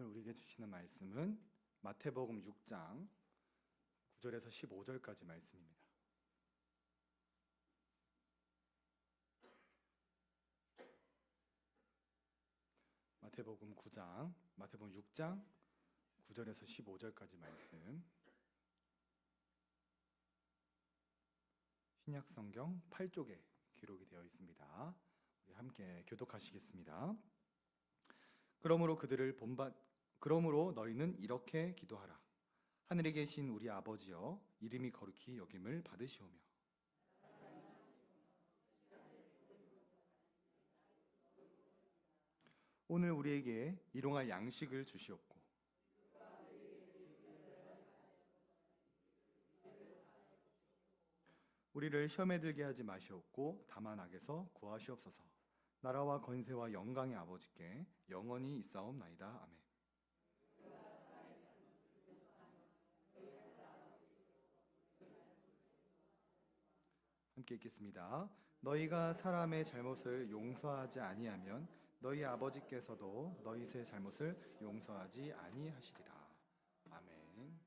우리에게 주시는 말씀은 마태복음 6장 9절에서 15절까지 말씀입니다. 마태복음 6장 9절에서 15절까지 말씀. 신약 성경 8쪽에 기록이 되어 있습니다. 우리 함께 교독하시겠습니다. 그러므로 너희는 이렇게 기도하라. 하늘에 계신 우리 아버지여, 이름이 거룩히 여김을 받으시오며 오늘 우리에게 일용할 양식을 주시옵고 우리를 시험에 들게 하지 마시옵고 다만 악에서 구하시옵소서. 나라와 권세와 영광의 아버지께 영원히 있사옵나이다. 아멘. 함께 읽겠습니다. 너희가 사람의 잘못을 용서하지 아니하면 너희 아버지께서도 너희의 잘못을 용서하지 아니하시리라. 아멘.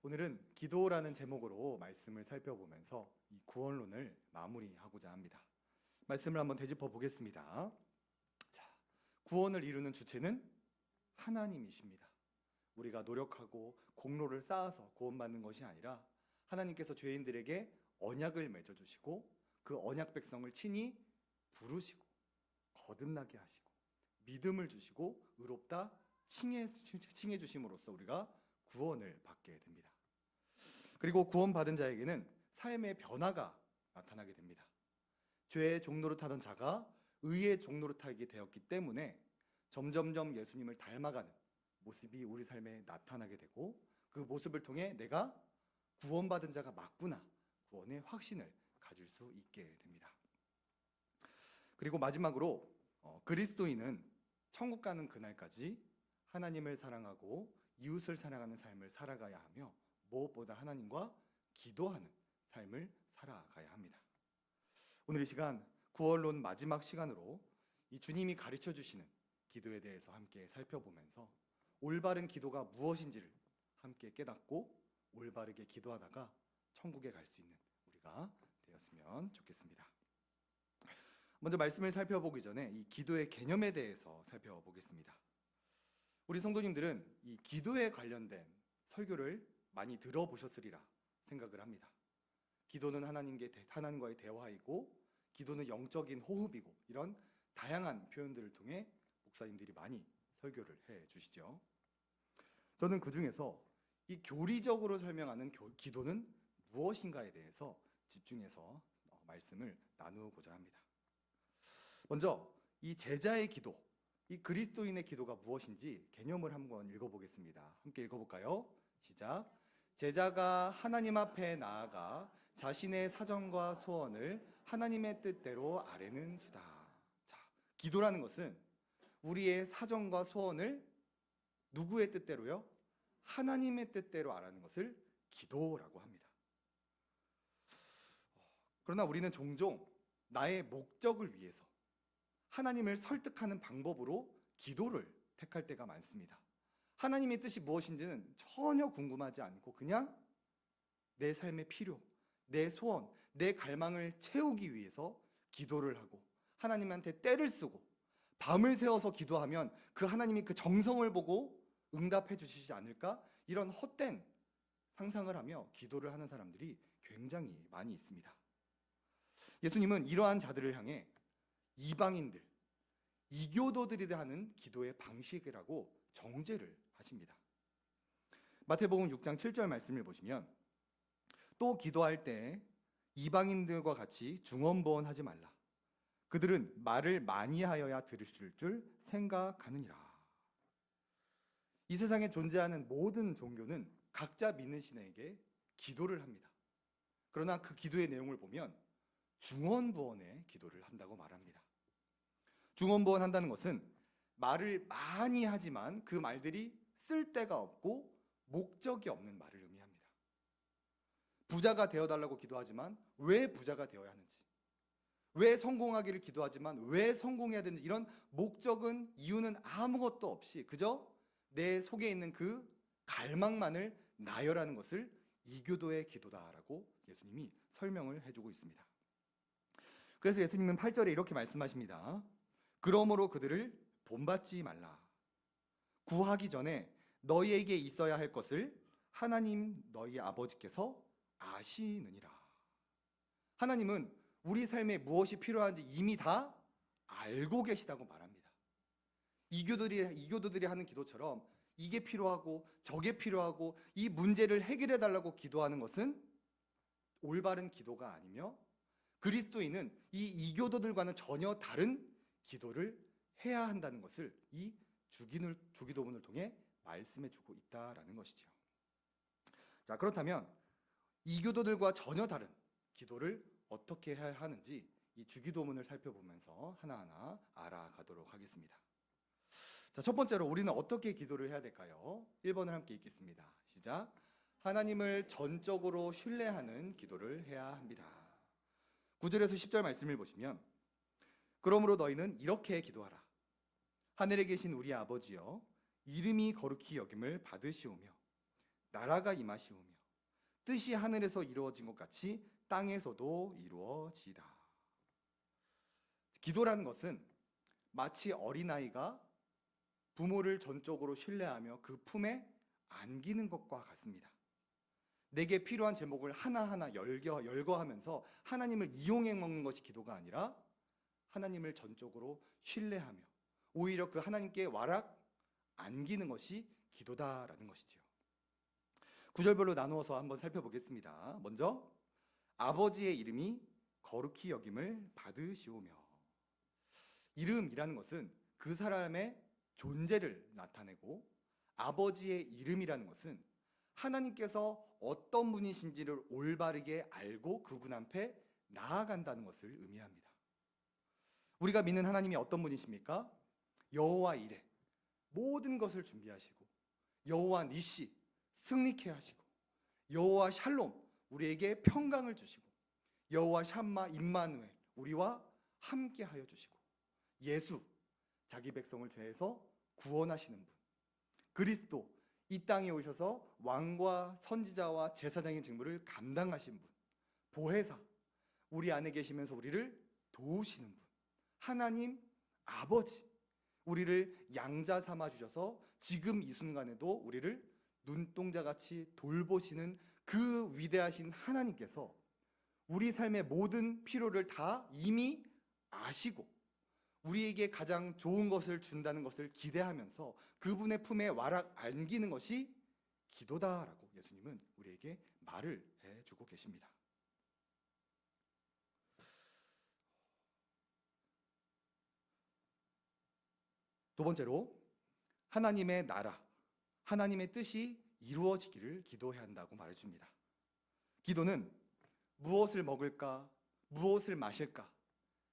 오늘은 기도라는 제목으로 말씀을 살펴보면서 이 구원론을 마무리하고자 합니다. 말씀을 한번 되짚어 보겠습니다. 자, 구원을 이루는 주체는 하나님이십니다. 우리가 노력하고 공로를 쌓아서 구원받는 것이 아니라 하나님께서 죄인들에게 언약을 맺어주시고 그 언약 백성을 친히 부르시고 거듭나게 하시고 믿음을 주시고 의롭다 칭해 주심으로써 우리가 구원을 받게 됩니다. 그리고 구원받은 자에게는 삶의 변화가 나타나게 됩니다. 죄의 종노릇하던 자가 의의 종노릇하게 되었기 때문에 점점점 예수님을 닮아가는 모습이 우리 삶에 나타나게 되고 그 모습을 통해 내가 구원받은 자가 맞구나, 구원의 확신을 가질 수 있게 됩니다. 그리고 마지막으로 그리스도인은 천국 가는 그날까지 하나님을 사랑하고 이웃을 사랑하는 삶을 살아가야 하며 무엇보다 하나님과 기도하는 삶을 살아가야 합니다. 오늘 이 시간 구원론 마지막 시간으로 이 주님이 가르쳐 주시는 기도에 대해서 함께 살펴보면서 올바른 기도가 무엇인지를 함께 깨닫고 올바르게 기도하다가 천국에 갈 수 있는 우리가 되었으면 좋겠습니다. 먼저 말씀을 살펴보기 전에 이 기도의 개념에 대해서 살펴보겠습니다. 우리 성도님들은 이 기도에 관련된 설교를 많이 들어보셨으리라 생각을 합니다. 기도는 하나님과의 대화이고 기도는 영적인 호흡이고 이런 다양한 표현들을 통해 목사님들이 많이 설교를 해 주시죠. 저는 그 중에서 이 교리적으로 설명하는 기도는 무엇인가에 대해서 집중해서 말씀을 나누고자 합니다. 먼저 이 제자의 기도, 이 그리스도인의 기도가 무엇인지 개념을 한번 읽어보겠습니다. 함께 읽어볼까요? 시작. 제자가 하나님 앞에 나아가 자신의 사정과 소원을 하나님의 뜻대로 아뢰는 수다. 자, 기도라는 것은 우리의 사정과 소원을 누구의 뜻대로요? 하나님의 뜻대로 아뢰는 것을 기도라고 합니다. 그러나 우리는 종종 나의 목적을 위해서 하나님을 설득하는 방법으로 기도를 택할 때가 많습니다. 하나님의 뜻이 무엇인지는 전혀 궁금하지 않고 그냥 내 삶의 필요, 내 소원, 내 갈망을 채우기 위해서 기도를 하고 하나님한테 때를 쓰고 밤을 새워서 기도하면 그 하나님이 그 정성을 보고 응답해 주시지 않을까? 이런 헛된 상상을 하며 기도를 하는 사람들이 굉장히 많이 있습니다. 예수님은 이러한 자들을 향해 이방인들, 이교도들이 하는 기도의 방식이라고 정죄를 하십니다. 마태복음 6장 7절 말씀을 보시면 또 기도할 때 이방인들과 같이 중언부언하지 말라. 그들은 말을 많이 하여야 들으실 줄 생각하느니라. 이 세상에 존재하는 모든 종교는 각자 믿는 신에게 기도를 합니다. 그러나 그 기도의 내용을 보면 중언부언의 기도를 한다고 말합니다. 중언부언한다는 것은 말을 많이 하지만 그 말들이 쓸데가 없고 목적이 없는 말을 의미합니다. 부자가 되어달라고 기도하지만 왜 부자가 되어야 하는지, 왜 성공하기를 기도하지만 왜 성공해야 되는지 이런 목적은 이유는 아무것도 없이 그저 내 속에 있는 그 갈망만을 나열하는 것을 이교도의 기도다라고 예수님이 설명을 해주고 있습니다. 그래서 예수님은 8절에 이렇게 말씀하십니다. 그러므로 그들을 본받지 말라. 구하기 전에 너희에게 있어야 할 것을 하나님 너희 아버지께서 아시느니라. 하나님은 우리 삶에 무엇이 필요한지 이미 다 알고 계시다고 말합니다. 이교도들이 하는 기도처럼 이게 필요하고 저게 필요하고 이 문제를 해결해 달라고 기도하는 것은 올바른 기도가 아니며 그리스도인은 이 이교도들과는 전혀 다른 기도를 해야 한다는 것을 이 주기도문을 통해 말씀해 주고 있다라는 것이죠. 자, 그렇다면 이교도들과 전혀 다른 기도를 어떻게 해야 하는지 이 주기도문을 살펴보면서 하나하나 알아가도록 하겠습니다. 자, 첫 번째로 우리는 어떻게 기도를 해야 될까요? 1번을 함께 읽겠습니다. 시작. 하나님을 전적으로 신뢰하는 기도를 해야 합니다. 9절에서 10절 말씀을 보시면 그러므로 너희는 이렇게 기도하라. 하늘에 계신 우리 아버지여, 이름이 거룩히 여김을 받으시오며 나라가 임하시오며 뜻이 하늘에서 이루어진 것 같이 땅에서도 이루어지이다. 기도라는 것은 마치 어린아이가 부모를 전적으로 신뢰하며 그 품에 안기는 것과 같습니다. 내게 필요한 제목을 하나하나 열거하면서 하나님을 이용해 먹는 것이 기도가 아니라 하나님을 전적으로 신뢰하며 오히려 그 하나님께 와락 안기는 것이 기도다라는 것이지요. 구절별로 나누어서 한번 살펴보겠습니다. 먼저 아버지의 이름이 거룩히 여김을 받으시오며. 이름이라는 것은 그 사람의 존재를 나타내고 아버지의 이름이라는 것은 하나님께서 어떤 분이신지를 올바르게 알고 그분 앞에 나아간다는 것을 의미합니다. 우리가 믿는 하나님이 어떤 분이십니까? 여호와 이레, 모든 것을 준비하시고 여호와 니시, 승리케 하시고 여호와 샬롬, 우리에게 평강을 주시고 여호와 샴마 임마누엘, 우리와 함께하여 주시고 예수, 자기 백성을 죄에서 구원하시는 분, 그리스도, 이 땅에 오셔서 왕과 선지자와 제사장의 직무를 감당하신 분, 보혜사, 우리 안에 계시면서 우리를 도우시는 분, 하나님 아버지, 우리를 양자 삼아 주셔서 지금 이 순간에도 우리를 눈동자같이 돌보시는 그 위대하신 하나님께서 우리 삶의 모든 필요를 다 이미 아시고 우리에게 가장 좋은 것을 준다는 것을 기대하면서 그분의 품에 와락 안기는 것이 기도다라고 예수님은 우리에게 말을 해주고 계십니다. 두 번째로 하나님의 나라, 하나님의 뜻이 이루어지기를 기도해야 한다고 말해줍니다. 기도는 무엇을 먹을까, 무엇을 마실까,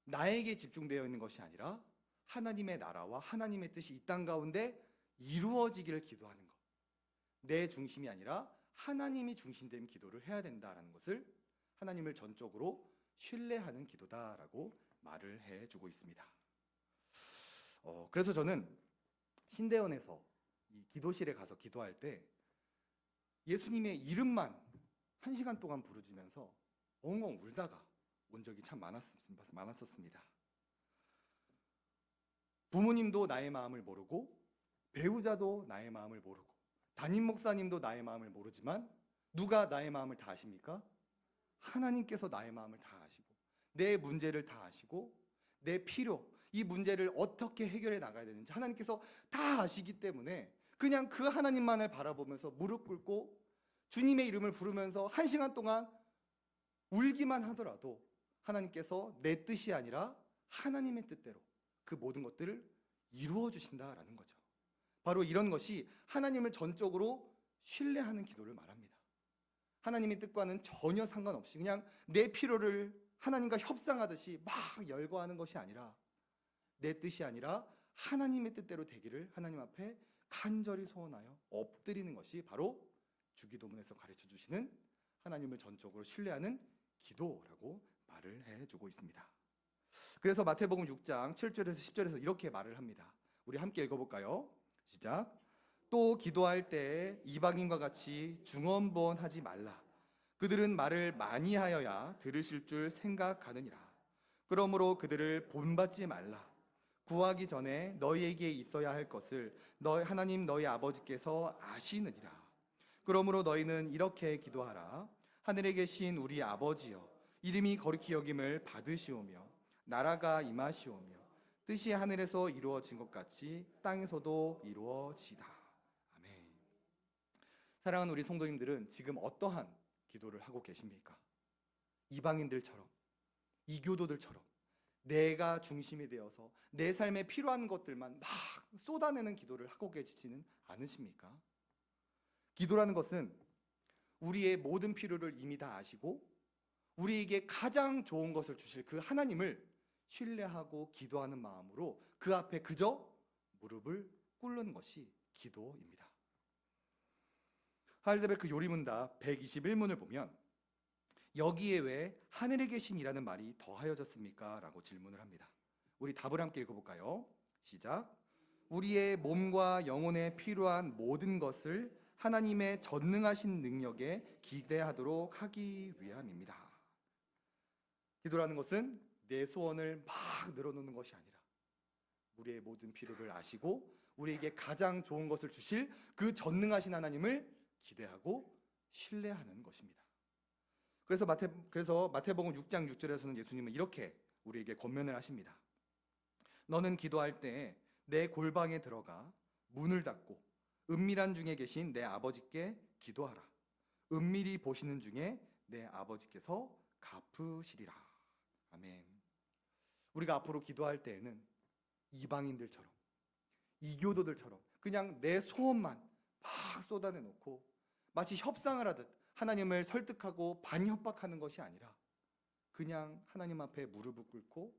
나에게 집중되어 있는 것이 아니라 하나님의 나라와 하나님의 뜻이 이 땅 가운데 이루어지기를 기도하는 것. 내 중심이 아니라 하나님이 중심된 기도를 해야 된다라는 것을 하나님을 전적으로 신뢰하는 기도다라고 말을 해주고 있습니다. 그래서 저는 신대원에서 이 기도실에 가서 기도할 때 예수님의 이름만 1시간 동안 부르짖으면서 엉엉 울다가 온 적이 참 많았었습니다. 부모님도 나의 마음을 모르고 배우자도 나의 마음을 모르고 담임 목사님도 나의 마음을 모르지만 누가 나의 마음을 다 아십니까? 하나님께서 나의 마음을 다 아시고 내 문제를 다 아시고 내 필요, 이 문제를 어떻게 해결해 나가야 되는지 하나님께서 다 아시기 때문에 그냥 그 하나님만을 바라보면서 무릎 꿇고 주님의 이름을 부르면서 1시간 동안 울기만 하더라도 하나님께서 내 뜻이 아니라 하나님의 뜻대로 그 모든 것들을 이루어 주신다라는 거죠. 바로 이런 것이 하나님을 전적으로 신뢰하는 기도를 말합니다. 하나님의 뜻과는 전혀 상관없이 그냥 내 필요를 하나님과 협상하듯이 막 열거하는 것이 아니라 내 뜻이 아니라 하나님의 뜻대로 되기를 하나님 앞에 간절히 소원하여 엎드리는 것이 바로 주기도문에서 가르쳐 주시는 하나님을 전적으로 신뢰하는 기도라고 말을 해주고 있습니다. 그래서 마태복음 6장 7절에서 10절에서 이렇게 말을 합니다. 우리 함께 읽어볼까요? 시작. 또 기도할 때 이방인과 같이 중언부언하지 말라. 그들은 말을 많이 하여야 들으실 줄 생각하느니라. 그러므로 그들을 본받지 말라. 구하기 전에 너희에게 있어야 할 것을 너희 하나님 너희 아버지께서 아시느니라. 그러므로 너희는 이렇게 기도하라. 하늘에 계신 우리 아버지여, 이름이 거룩히 여김을 받으시오며 나라가 임하시오며 뜻이 하늘에서 이루어진 것 같이 땅에서도 이루어지다. 아멘. 사랑하는 우리 성도님들은 지금 어떠한 기도를 하고 계십니까? 이방인들처럼, 이교도들처럼 내가 중심이 되어서 내 삶에 필요한 것들만 막 쏟아내는 기도를 하고 계시지는 않으십니까? 기도라는 것은 우리의 모든 필요를 이미 다 아시고 우리에게 가장 좋은 것을 주실 그 하나님을 신뢰하고 기도하는 마음으로 그 앞에 그저 무릎을 꿇는 것이 기도입니다. 하일데베르크 요리문답 121문을 보면 여기에 왜 하늘에 계신이라는 말이 더하여졌습니까? 라고 질문을 합니다. 우리 답을 함께 읽어볼까요? 시작. 우리의 몸과 영혼에 필요한 모든 것을 하나님의 전능하신 능력에 기대하도록 하기 위함입니다. 기도라는 것은 내 소원을 막 늘어놓는 것이 아니라 우리의 모든 필요를 아시고 우리에게 가장 좋은 것을 주실 그 전능하신 하나님을 기대하고 신뢰하는 것입니다. 그래서 마태복음 6장 6절에서는 예수님은 이렇게 우리에게 권면을 하십니다. 너는 기도할 때 내 골방에 들어가 문을 닫고 은밀한 중에 계신 내 아버지께 기도하라. 은밀히 보시는 중에 내 아버지께서 갚으시리라. 아멘. 우리가 앞으로 기도할 때에는 이방인들처럼, 이교도들처럼 그냥 내 소원만 막 쏟아내놓고 마치 협상을 하듯 하나님을 설득하고 반협박하는 것이 아니라 그냥 하나님 앞에 무릎을 꿇고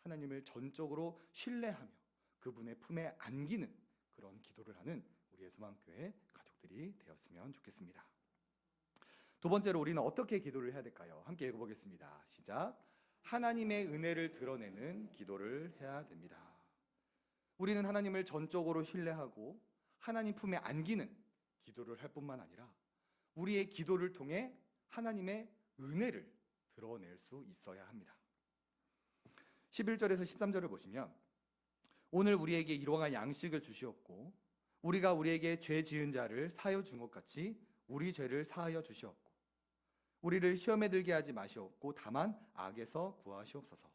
하나님을 전적으로 신뢰하며 그분의 품에 안기는 그런 기도를 하는 우리의 소망교회 가족들이 되었으면 좋겠습니다. 두 번째로 우리는 어떻게 기도를 해야 될까요? 함께 읽어보겠습니다. 시작. 하나님의 은혜를 드러내는 기도를 해야 됩니다. 우리는 하나님을 전적으로 신뢰하고 하나님 품에 안기는 기도를 할 뿐만 아니라 우리의 기도를 통해 하나님의 은혜를 드러낼 수 있어야 합니다. 11절에서 13절을 보시면 오늘 우리에게 일용할 양식을 주시었고 우리가 우리에게 죄 지은 자를 사하여 준 것 같이 우리 죄를 사하여 주시었고 우리를 시험에 들게 하지 마시옵고 다만 악에서 구하시옵소서.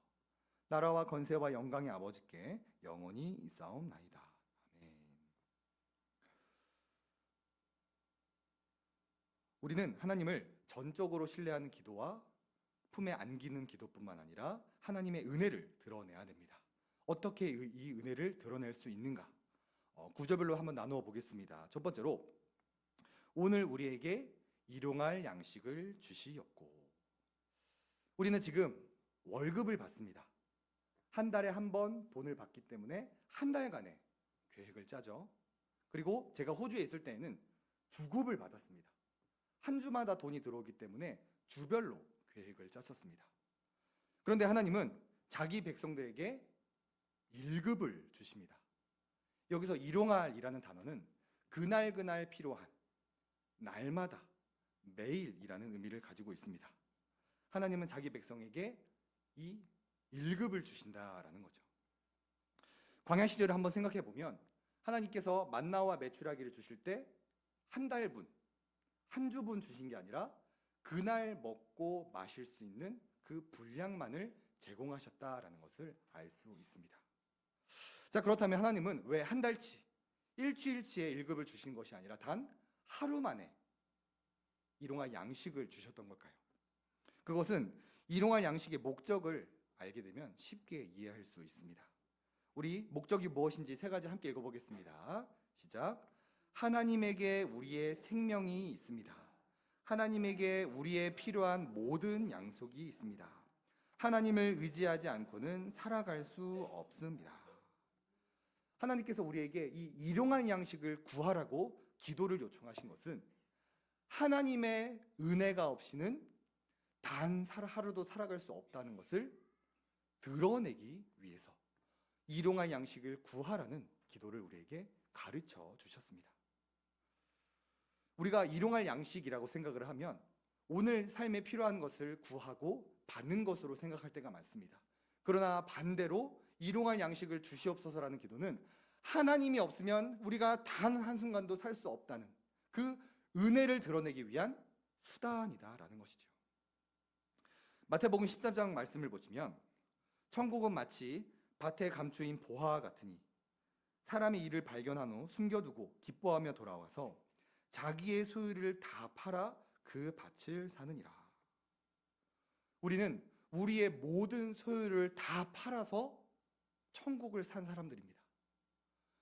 나라와 권세와 영광의 아버지께 영원히 있사옵나이다. 아멘. 우리는 하나님을 전적으로 신뢰하는 기도와 품에 안기는 기도뿐만 아니라 하나님의 은혜를 드러내야 됩니다. 어떻게 이 은혜를 드러낼 수 있는가? 구절별로 한번 나누어 보겠습니다. 첫 번째로 오늘 우리에게 일용할 양식을 주시었고 우리는 지금 월급을 받습니다. 한 달에 한 번 돈을 받기 때문에 한 달간의 계획을 짜죠. 그리고 제가 호주에 있을 때에는 주급을 받았습니다. 한 주마다 돈이 들어오기 때문에 주별로 계획을 짰었습니다. 그런데 하나님은 자기 백성들에게 1급을 주십니다. 여기서 일용할이라는 단어는 그날 필요한 날마다 매일이라는 의미를 가지고 있습니다. 하나님은 자기 백성에게 이 1급을 주신다라는 거죠. 광야 시절을 한번 생각해 보면 하나님께서 만나와 메추라기를 주실 때 한 달분, 한 주분 주신 게 아니라 그날 먹고 마실 수 있는 그 분량만을 제공하셨다라는 것을 알 수 있습니다. 자, 그렇다면 하나님은 왜 한 달치, 일주일치의 1급을 주신 것이 아니라 단 하루 만에 일용할 양식을 주셨던 걸까요? 그것은 일용할 양식의 목적을 알게 되면 쉽게 이해할 수 있습니다. 우리 목적이 무엇인지 세 가지 함께 읽어보겠습니다. 시작. 하나님에게 우리의 생명이 있습니다. 하나님에게 우리의 필요한 모든 양식이 있습니다. 하나님을 의지하지 않고는 살아갈 수 없습니다. 하나님께서 우리에게 이 일용할 양식을 구하라고 기도를 요청하신 것은 하나님의 은혜가 없이는 단 하루도 살아갈 수 없다는 것을 드러내기 위해서 일용할 양식을 구하라는 기도를 우리에게 가르쳐 주셨습니다. 우리가 일용할 양식이라고 생각을 하면 오늘 삶에 필요한 것을 구하고 받는 것으로 생각할 때가 많습니다. 그러나 반대로 일용할 양식을 주시옵소서라는 기도는 하나님이 없으면 우리가 단 한순간도 살 수 없다는 그 은혜를 드러내기 위한 수단이다라는 것이죠. 마태복음 13장 말씀을 보시면 천국은 마치 밭에 감추인 보화 같으니 사람이 이를 발견한 후 숨겨두고 기뻐하며 돌아와서 자기의 소유를 다 팔아 그 밭을 사느니라. 우리는 우리의 모든 소유를 다 팔아서 천국을 산 사람들입니다.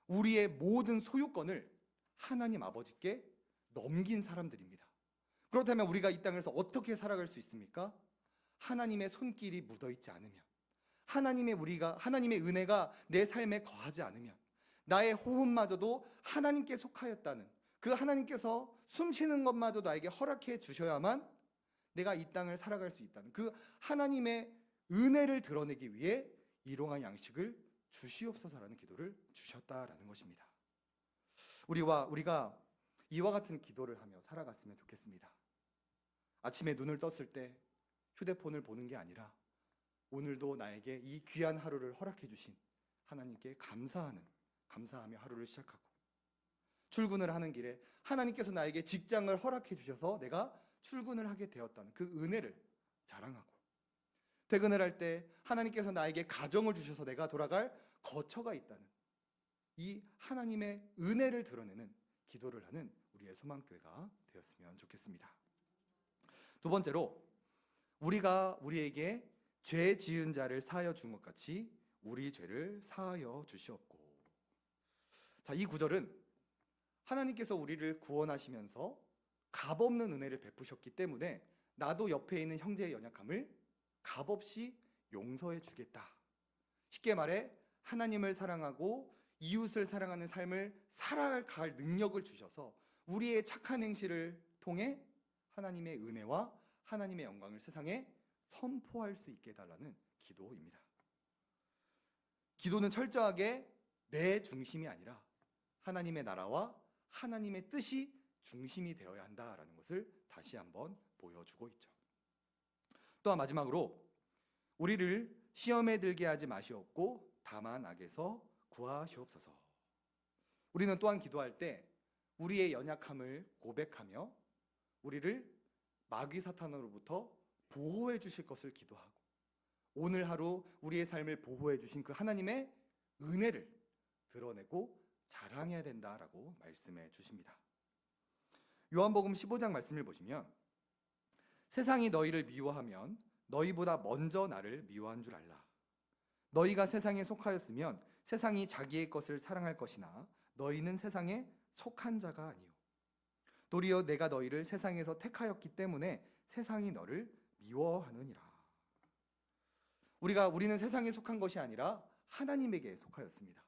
우리의 모든 소유권을 하나님 아버지께 넘긴 사람들입니다. 그렇다면 우리가 이 땅에서 어떻게 살아갈 수 있습니까? 하나님의 손길이 묻어있지 않으면, 하나님의 은혜가 내 삶에 거하지 않으면, 나의 호흡마저도 하나님께 속하였다는 그 하나님께서 숨 쉬는 것마저 나에게 허락해 주셔야만 내가 이 땅을 살아갈 수 있다는 그 하나님의 은혜를 드러내기 위해 일용할 양식을 주시옵소서라는 기도를 주셨다라는 것입니다. 우리가 이와 같은 기도를 하며 살아갔으면 좋겠습니다. 아침에 눈을 떴을 때 휴대폰을 보는 게 아니라 오늘도 나에게 이 귀한 하루를 허락해 주신 하나님께 감사하며 하루를 시작하고, 출근을 하는 길에 하나님께서 나에게 직장을 허락해 주셔서 내가 출근을 하게 되었다는 그 은혜를 자랑하고, 퇴근을 할 때 하나님께서 나에게 가정을 주셔서 내가 돌아갈 거처가 있다는 이 하나님의 은혜를 드러내는 기도를 하는 우리의 소망교회가 되었으면 좋겠습니다. 두 번째로, 우리가 우리에게 죄 지은 자를 사하여 준 것 같이 우리 죄를 사하여 주시옵고. 자, 이 구절은 하나님께서 우리를 구원하시면서 값없는 은혜를 베푸셨기 때문에 나도 옆에 있는 형제의 연약함을 값없이 용서해 주겠다. 쉽게 말해 하나님을 사랑하고 이웃을 사랑하는 삶을 살아갈 능력을 주셔서 우리의 착한 행실을 통해 하나님의 은혜와 하나님의 영광을 세상에 선포할 수 있게 해달라는 기도입니다. 기도는 철저하게 내 중심이 아니라 하나님의 나라와 하나님의 뜻이 중심이 되어야 한다라는 것을 다시 한번 보여주고 있죠. 또한 마지막으로, 우리를 시험에 들게 하지 마시옵고 다만 악에서 구하시옵소서. 우리는 또한 기도할 때 우리의 연약함을 고백하며 우리를 마귀 사탄으로부터 보호해 주실 것을 기도하고, 오늘 하루 우리의 삶을 보호해 주신 그 하나님의 은혜를 드러내고 자랑해야 된다라고 말씀해 주십니다. 요한복음 15장 말씀을 보시면 세상이 너희를 미워하면 너희보다 먼저 나를 미워한 줄 알라. 너희가 세상에 속하였으면 세상이 자기의 것을 사랑할 것이나 너희는 세상에 속한 자가 아니오. 도리어 내가 너희를 세상에서 택하였기 때문에 세상이 너를 미워하느니라. 우리는 세상에 속한 것이 아니라 하나님에게 속하였습니다.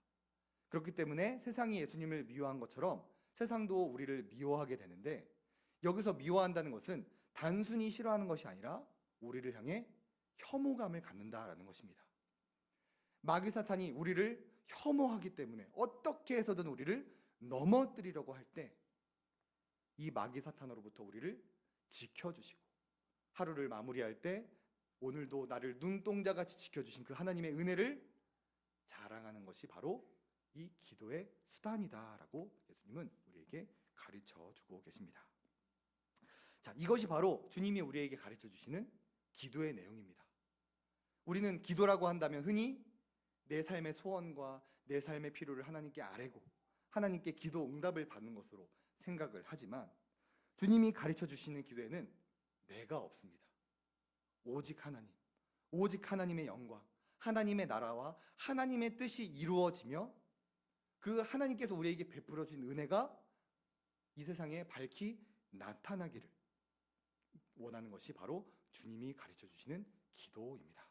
그렇기 때문에 세상이 예수님을 미워한 것처럼 세상도 우리를 미워하게 되는데, 여기서 미워한다는 것은 단순히 싫어하는 것이 아니라 우리를 향해 혐오감을 갖는다라는 것입니다. 마귀 사탄이 우리를 혐오하기 때문에 어떻게 해서든 우리를 넘어뜨리려고 할 때 이 마귀 사탄으로부터 우리를 지켜주시고, 하루를 마무리할 때 오늘도 나를 눈동자같이 지켜주신 그 하나님의 은혜를 자랑하는 것이 바로 이 기도의 수단이다라고 예수님은 우리에게 가르쳐주고 계십니다. 자, 이것이 바로 주님이 우리에게 가르쳐주시는 기도의 내용입니다. 우리는 기도라고 한다면 흔히 내 삶의 소원과 내 삶의 필요를 하나님께 아뢰고 하나님께 기도 응답을 받는 것으로 생각을 하지만, 주님이 가르쳐주시는 기도에는 내가 없습니다. 오직 하나님, 오직 하나님의 영광, 하나님의 나라와 하나님의 뜻이 이루어지며 그 하나님께서 우리에게 베풀어 주신 은혜가 이 세상에 밝히 나타나기를 원하는 것이 바로 주님이 가르쳐 주시는 기도입니다.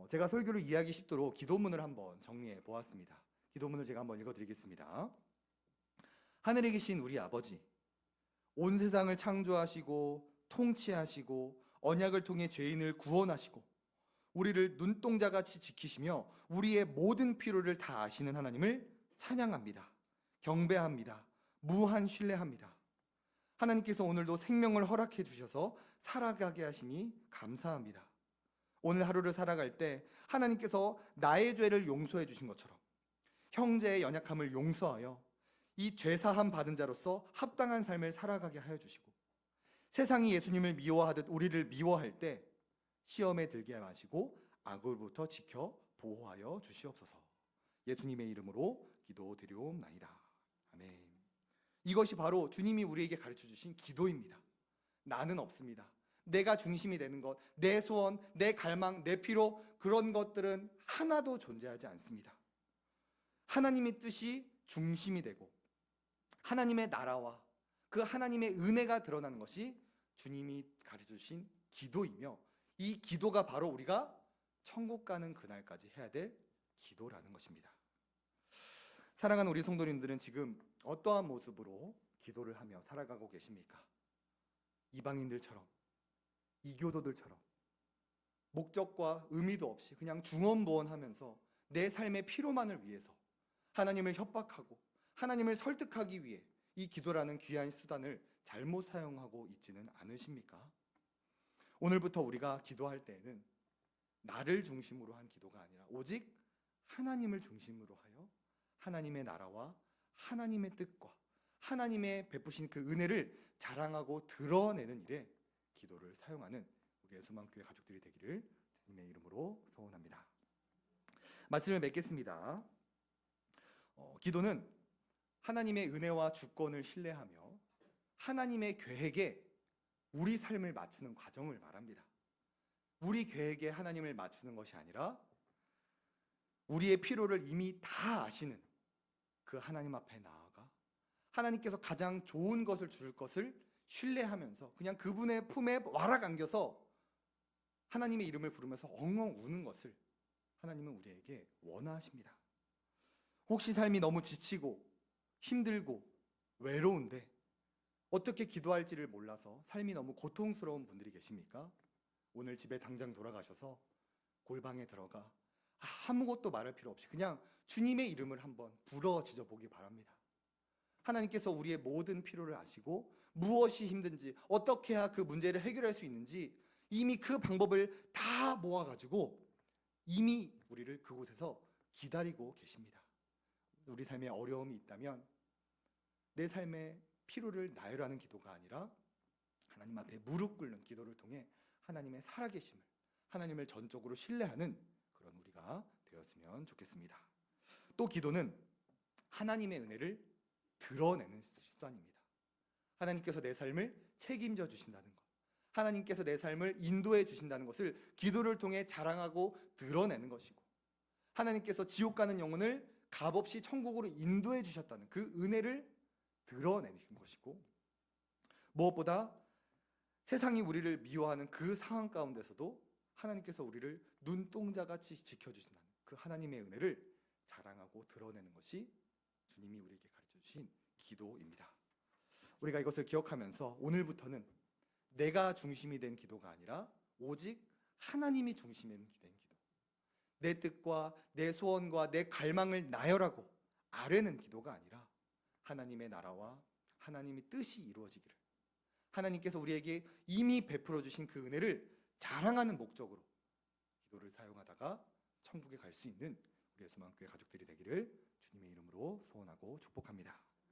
제가 설교를 이해하기 쉽도록 기도문을 한번 정리해 보았습니다. 기도문을 제가 한번 읽어드리겠습니다. 하늘에 계신 우리 아버지, 온 세상을 창조하시고 통치하시고 언약을 통해 죄인을 구원하시고 우리를 눈동자같이 지키시며 우리의 모든 필요를 다 아시는 하나님을 찬양합니다. 경배합니다. 무한 신뢰합니다. 하나님께서 오늘도 생명을 허락해 주셔서 살아가게 하시니 감사합니다. 오늘 하루를 살아갈 때 하나님께서 나의 죄를 용서해 주신 것처럼 형제의 연약함을 용서하여 이 죄사함 받은 자로서 합당한 삶을 살아가게 하여 주시고, 세상이 예수님을 미워하듯 우리를 미워할 때 시험에 들게 마시고 악으로부터 지켜 보호하여 주시옵소서. 예수님의 이름으로 기도드리옵나이다. 아멘. 이것이 바로 주님이 우리에게 가르쳐 주신 기도입니다. 나는 없습니다. 내가 중심이 되는 것, 내 소원, 내 갈망, 내 필요, 그런 것들은 하나도 존재하지 않습니다. 하나님의 뜻이 중심이 되고 하나님의 나라와 그 하나님의 은혜가 드러나는 것이 주님이 가르쳐 주신 기도이며, 이 기도가 바로 우리가 천국 가는 그날까지 해야 될 기도라는 것입니다. 사랑하는 우리 성도님들은 지금 어떠한 모습으로 기도를 하며 살아가고 계십니까? 이방인들처럼, 이교도들처럼 목적과 의미도 없이 그냥 중언부언하면서 내 삶의 피로만을 위해서 하나님을 협박하고 하나님을 설득하기 위해 이 기도라는 귀한 수단을 잘못 사용하고 있지는 않으십니까? 오늘부터 우리가 기도할 때에는 나를 중심으로 한 기도가 아니라 오직 하나님을 중심으로 하여 하나님의 나라와 하나님의 뜻과 하나님의 베푸신 그 은혜를 자랑하고 드러내는 일에 기도를 사용하는 우리의 소망교회 가족들이 되기를 주님의 이름으로 소원합니다. 말씀을 맺겠습니다. 기도는 하나님의 은혜와 주권을 신뢰하며 하나님의 계획에 우리 삶을 맞추는 과정을 말합니다. 우리 계획에 하나님을 맞추는 것이 아니라 우리의 필요를 이미 다 아시는 그 하나님 앞에 나아가 하나님께서 가장 좋은 것을 줄 것을 신뢰하면서 그냥 그분의 품에 와락 안겨서 하나님의 이름을 부르면서 엉엉 우는 것을 하나님은 우리에게 원하십니다. 혹시 삶이 너무 지치고 힘들고 외로운데 어떻게 기도할지를 몰라서 삶이 너무 고통스러운 분들이 계십니까? 오늘 집에 당장 돌아가셔서 골방에 들어가 아무것도 말할 필요 없이 그냥 주님의 이름을 한번 부르짖어 보기 바랍니다. 하나님께서 우리의 모든 필요를 아시고 무엇이 힘든지 어떻게 해야 그 문제를 해결할 수 있는지 이미 그 방법을 다 모아가지고 이미 우리를 그곳에서 기다리고 계십니다. 우리 삶에 어려움이 있다면 내 삶의 필요를 나열하는 기도가 아니라 하나님 앞에 무릎 꿇는 기도를 통해 하나님의 살아계심을, 하나님을 전적으로 신뢰하는 그런 우리가 되었으면 좋겠습니다. 또 기도는 하나님의 은혜를 드러내는 수단입니다. 하나님께서 내 삶을 책임져 주신다는 것, 하나님께서 내 삶을 인도해 주신다는 것을 기도를 통해 자랑하고 드러내는 것이고, 하나님께서 지옥 가는 영혼을 값없이 천국으로 인도해 주셨다는 그 은혜를 드러내는 것이고, 무엇보다 세상이 우리를 미워하는 그 상황 가운데서도 하나님께서 우리를 눈동자같이 지켜주신다는 그 하나님의 은혜를 자랑하고 드러내는 것이 주님이 우리에게 가르쳐주신 기도입니다. 우리가 이것을 기억하면서 오늘부터는 내가 중심이 된 기도가 아니라 오직 하나님이 중심이 된 기도, 내 뜻과 내 소원과 내 갈망을 나열하고 아뢰는 기도가 아니라 하나님의 나라와 하나님의 뜻이 이루어지기를, 하나님께서 우리에게 이미 베풀어 주신 그 은혜를 자랑하는 목적으로 기도를 사용하다가 천국에 갈 수 있는 우리의 소망교회 가족들이 되기를 주님의 이름으로 소원하고 축복합니다.